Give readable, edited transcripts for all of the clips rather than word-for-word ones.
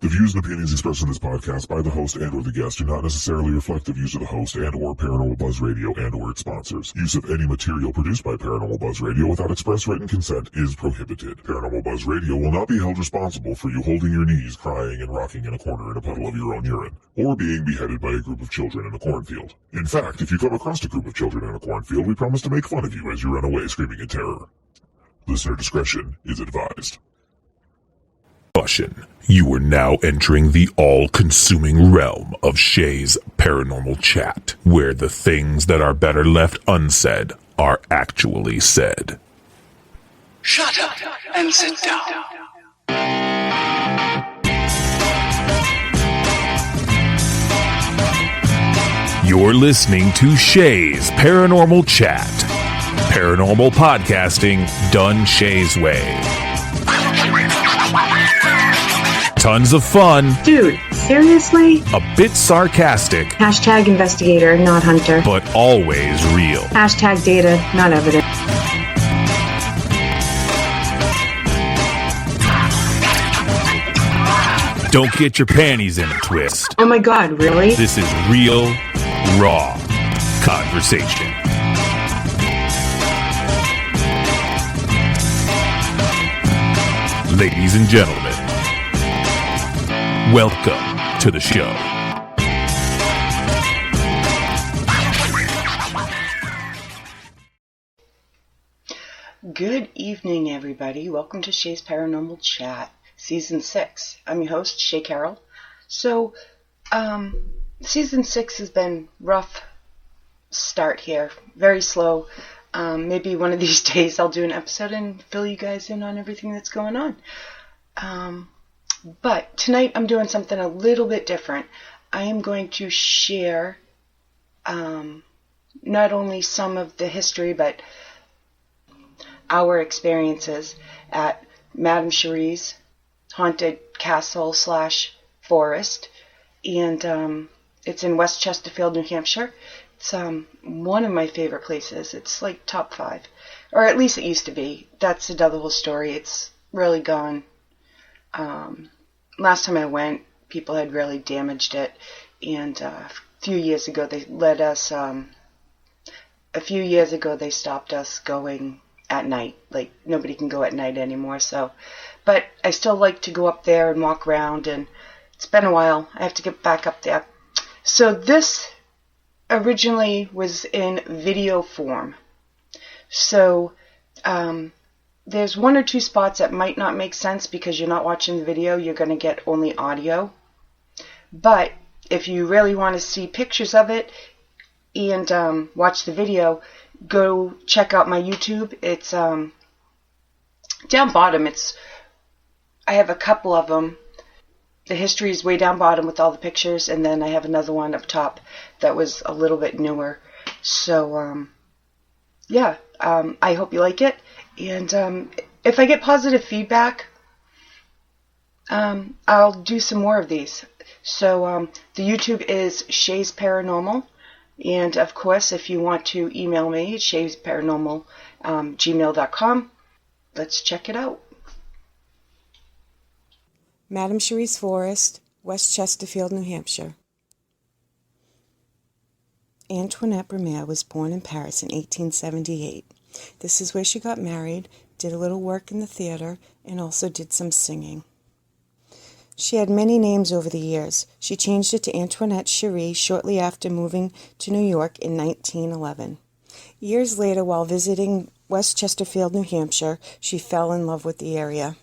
The views and opinions expressed in this podcast by the host and or the guest do not necessarily reflect the views of the host and or Paranormal Buzz Radio and or its sponsors. Use of any material produced by Paranormal Buzz Radio without express written consent is prohibited. Paranormal Buzz Radio will not be held responsible for you holding your knees, crying, and rocking in a corner in a puddle of your own urine, or being beheaded by a group of children in a cornfield. In fact, if you come across a group of children in a cornfield, we promise to make fun of you as you run away screaming in terror. Listener discretion is advised. You are now entering the all-consuming realm of Shay's Paranormal Chat, where the things that are better left unsaid are actually said. Shut up and sit down. You're listening to Shay's Paranormal Chat. Paranormal podcasting done Shay's way. Tons of fun. Dude, seriously? A bit sarcastic. Hashtag investigator, not hunter. But always real. Hashtag data, not evidence. Don't get your panties in a twist. Oh my god, really? This is real, raw conversation. Ladies and gentlemen, welcome to the show. Good evening, everybody. Welcome to Shay's Paranormal Chat, Season 6. I'm your host, Shay Carroll. So, Season 6 has been rough start here. Very slow. Maybe one of these days I'll do an episode and fill you guys in on everything that's going on. But tonight I'm doing something a little bit different. I am going to share not only some of the history, but our experiences at Madame Sherri's haunted castle / forest. And it's in West Chesterfield, New Hampshire. It's one of my favorite places. It's like top 5. Or at least it used to be. That's another whole story. It's really gone. Last time I went, people had really damaged it, and a few years ago they let us. A few years ago they stopped us going at night. Like nobody can go at night anymore. So, but I still like to go up there and walk around, and it's been a while. I have to get back up there. So this originally was in video form. So. There's one or two spots that might not make sense because you're not watching the video. You're going to get only audio. But if you really want to see pictures of it and watch the video, go check out my YouTube. It's down bottom. I have a couple of them. The history is way down bottom with all the pictures, and then I have another one up top that was a little bit newer. So, I hope you like it. And if I get positive feedback, I'll do some more of these. So the YouTube is Shay's Paranormal. And of course, if you want to email me, it's shaysparanormal, gmail.com. Let's check it out. Madame Sherri's Forest, West Chesterfield, New Hampshire. Antoinette Brumaire was born in Paris in 1878. This is where she got married, did a little work in the theater, and also did some singing. She had many names over the years. She changed it to Antoinette Sherri shortly after moving to New York in 1911. Years later, while visiting West Chesterfield, New Hampshire, she fell in love with the area.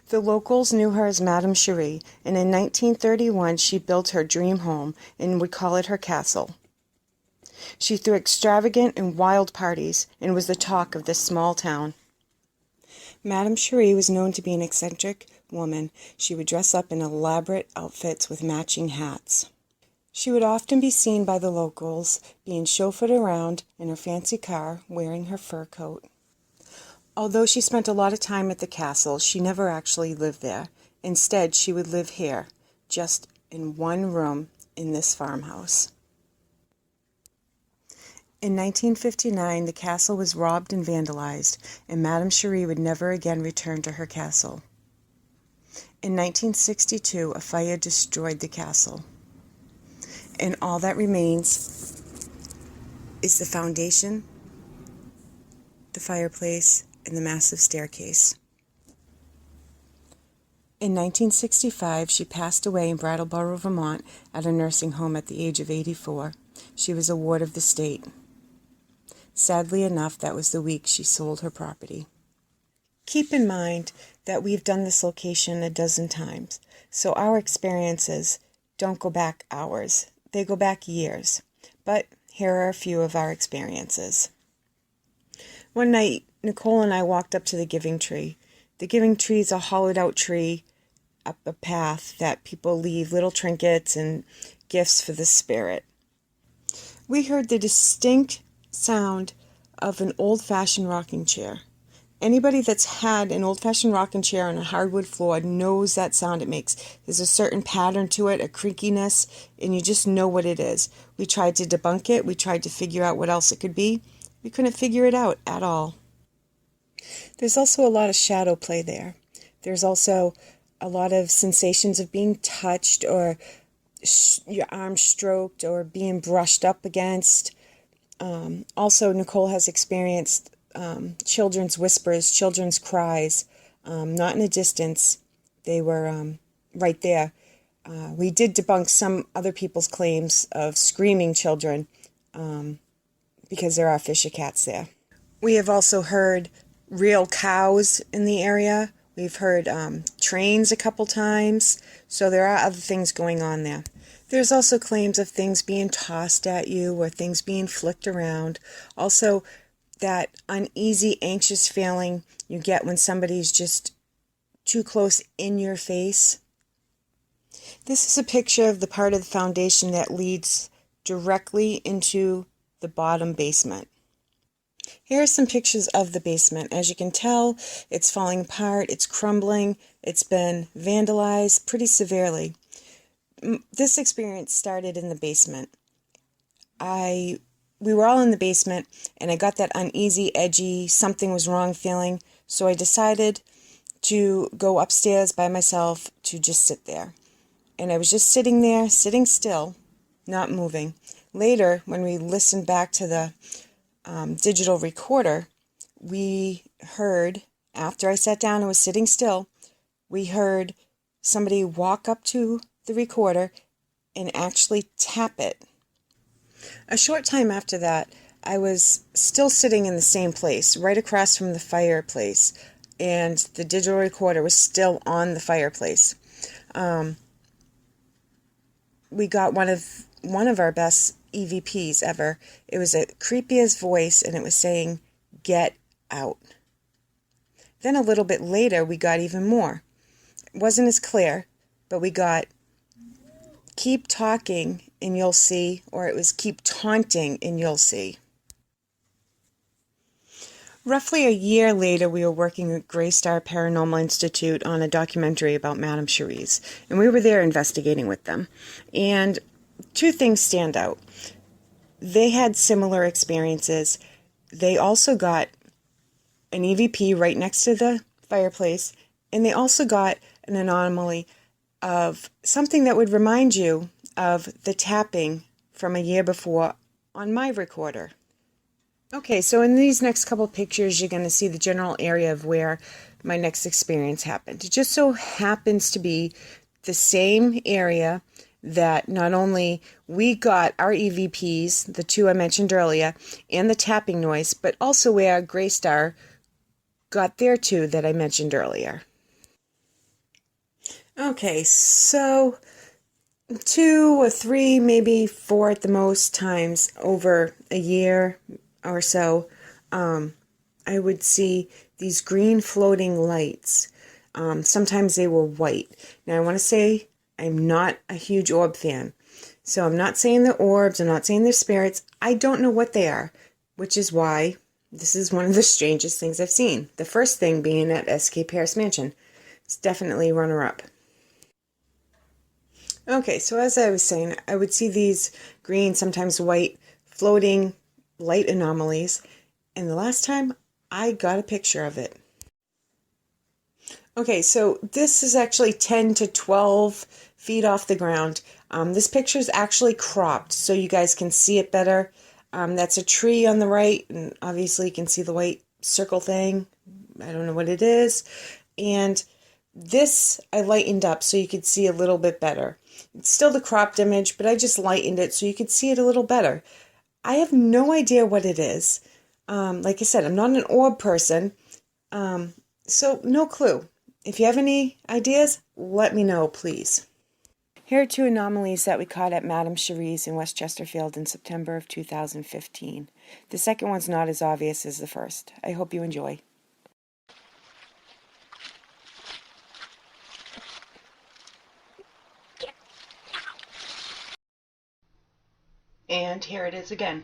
The locals knew her as Madame Sherri, and in 1931 she built her dream home and would call it her castle. She threw extravagant and wild parties and was the talk of this small town. Madame Sherri was known to be an eccentric woman. She would dress up in elaborate outfits with matching hats. She would often be seen by the locals being chauffeured around in her fancy car wearing her fur coat. Although she spent a lot of time at the castle, she never actually lived there. Instead, she would live here, just in one room in this farmhouse. In 1959, the castle was robbed and vandalized, and Madame Sherri would never again return to her castle. In 1962, a fire destroyed the castle, and all that remains is the foundation, the fireplace, and the massive staircase. In 1965, she passed away in Brattleboro, Vermont, at a nursing home at the age of 84. She was a ward of the state. Sadly enough, that was the week she sold her property. Keep in mind that we've done this location a dozen times, so our experiences don't go back hours. They go back years. But here are a few of our experiences. One night, Nicole and I walked up to the giving tree. The giving tree is a hollowed-out tree up a path that people leave little trinkets and gifts for the spirit. We heard the distinct sound of an old-fashioned rocking chair. Anybody that's had an old-fashioned rocking chair on a hardwood floor knows that sound it makes. There's a certain pattern to it, a creakiness, and you just know what it is. We tried to debunk it. We tried to figure out what else it could be. We couldn't figure it out at all. There's also a lot of shadow play there. There's also a lot of sensations of being touched or your arm stroked or being brushed up against. Also, Nicole has experienced children's whispers, children's cries, not in a distance. They were right there. We did debunk some other people's claims of screaming children because there are fisher cats there. We have also heard real cows in the area. We've heard trains a couple times, so there are other things going on there. There's also claims of things being tossed at you or things being flicked around. Also, that uneasy, anxious feeling you get when somebody's just too close in your face. This is a picture of the part of the foundation that leads directly into the bottom basement. Here are some pictures of the basement. As you can tell, it's falling apart, it's crumbling, it's been vandalized pretty severely. This experience started in the basement. We were all in the basement, and I got that uneasy, edgy, something was wrong feeling, so I decided to go upstairs by myself to just sit there. And I was just sitting there, sitting still, not moving. Later, when we listened back to the digital recorder, we heard, after I sat down and was sitting still, we heard somebody walk up to the recorder and actually tap it. A short time after that, I was still sitting in the same place, right across from the fireplace, and the digital recorder was still on the fireplace. We got one of our best EVPs ever. It was a creepiest voice, and it was saying, "Get out." Then a little bit later, we got even more. It wasn't as clear, but we got, "Keep talking and you'll see," or it was, "Keep taunting and you'll see." Roughly a year later, we were working at Greystar Paranormal Institute on a documentary about Madame Sherris, and we were there investigating with them. And two things stand out. They had similar experiences. They also got an EVP right next to the fireplace, and they also got an anomaly of something that would remind you of the tapping from a year before on my recorder. Okay, so in these next couple pictures, you're going to see the general area of where my next experience happened. It just so happens to be the same area that not only we got our EVPs, the two I mentioned earlier, and the tapping noise, but also where Greystar got their two that I mentioned earlier. Okay, so 2 or 3, maybe 4 at the most times over a year or so, I would see these green floating lights. Sometimes they were white. Now I want to say I'm not a huge orb fan. So I'm not saying they're orbs, I'm not saying they're spirits. I don't know what they are, which is why this is one of the strangest things I've seen. The first thing being at S.K. Paris Mansion. It's definitely runner-up. Okay, so as I was saying, I would see these green, sometimes white, floating light anomalies, and the last time I got a picture of it. Okay, so this is actually 10 to 12 feet off the ground. This picture is actually cropped so you guys can see it better. That's a tree on the right, and obviously you can see the white circle thing. I don't know what it is. And this I lightened up so you could see a little bit better. It's still the cropped image, but I just lightened it so you could see it a little better. I have no idea what it is. Like I said, I'm not an orb person, so no clue. If you have any ideas, let me know, please. Here are two anomalies that we caught at Madame Sherris in West Chesterfield in September of 2015. The second one's not as obvious as the first. I hope you enjoy. And here it is again.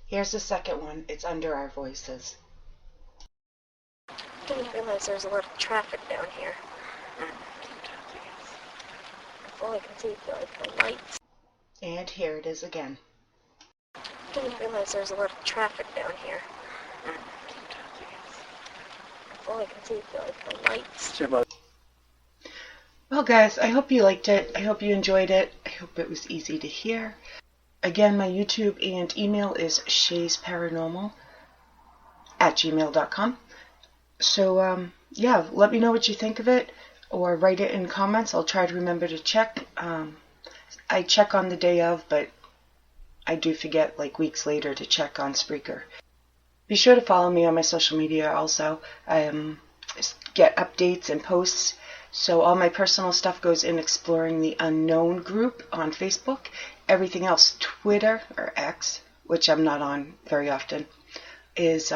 Here's the second one. It's under our voices. Didn't realize there was a lot of traffic down here. All I can see is the lights. And here it is again. Didn't realize there was a lot of traffic down here. All I can see is the lights. Well, guys, I hope you liked it. I hope you enjoyed it. I hope it was easy to hear. Again, my YouTube and email is shaysparanormal@gmail.com. So, yeah, let me know what you think of it, or write it in comments. I'll try to remember to check. I check on the day of, but I do forget like weeks later to check on Spreaker. Be sure to follow me on my social media also. I get updates and posts. So all my personal stuff goes in Exploring the Unknown group on Facebook. Everything else, Twitter or X, which I'm not on very often, is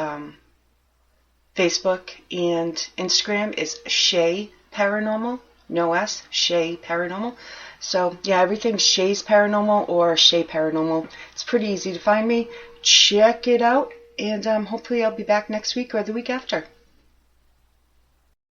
Facebook, and Instagram is Shay Paranormal, no S, Shay Paranormal. So yeah, everything's Shay's Paranormal or Shay Paranormal. It's pretty easy to find me. Check it out, and hopefully I'll be back next week or the week after.